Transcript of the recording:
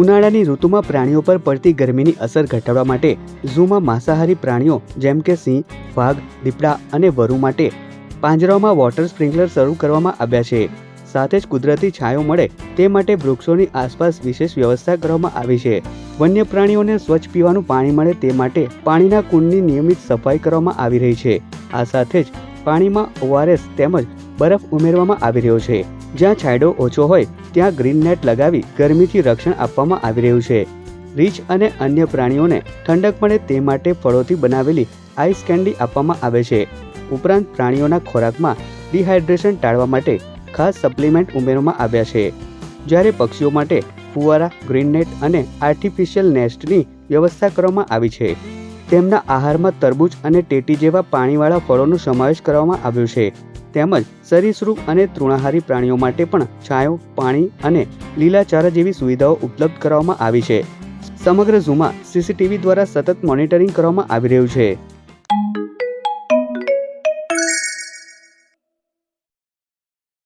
ઉનાળાની ઋતુમાં પ્રાણીઓ પર પડતી ગરમીની અસર ઘટાડવા માટે ઝૂમાં માંસાહારી પ્રાણીઓ જેમ કે સિંહ, વાઘ, દીપડા અને વરુ માટે પાંજરાઓમાં વોટર સ્પ્રિંકલર શરૂ કરવામાં આવ્યા છે। સાથે જ કુદરતી છાંયો મળે તે માટે વૃક્ષોની આસપાસ વિશેષ વ્યવસ્થા કરવામાં આવી છે। વન્ય પ્રાણીઓને સ્વચ્છ પીવાનું પાણી મળે તે માટે પાણીના કુંડની નિયમિત સફાઈ કરવામાં આવી રહી છે। આ સાથે જ પાણીમાં ORS તેમજ બરફ ઉમેરવામાં આવી રહ્યો છે। જ્યાં છાંયડો ઓછો હોય ત્યાં ગ્રીન નેટ લગાવી ગરમીથી રક્ષણ આપવામાં આવી રહ્યું છે। રીંછ અને અન્ય પ્રાણીઓને ઠંડક મળે તે માટે ફળોથી બનાવેલી આઈસ કેન્ડી આપવામાં આવે છે। ઉપરાંત પ્રાણીઓના ખોરાકમાં ડિહાઇડ્રેશન ટાળવા માટે ખાસ સપ્લિમેન્ટ ઉમેરવામાં આવ્યા છે। જ્યારે પક્ષીઓ માટે ફુવારા, ગ્રીન નેટ અને આર્ટિફિશિયલ નેસ્ટની વ્યવસ્થા કરવામાં આવી છે। તેમના આહારમાં તરબૂચ અને ટેટી જેવા પાણીવાળા ફળોનો સમાવેશ કરવામાં આવ્યો છે। તેમજ સરીસૃપ અને તૃણાહારી પ્રાણીઓ માટે પણ છાંયો, પાણી અને લીલાચારા જેવી સુવિધાઓ ઉપલબ્ધ કરવામાં આવી છે। સમગ્ર ઝૂમાં CCTV દ્વારા સતત મોનિટરિંગ કરવામાં આવી રહ્યું છે।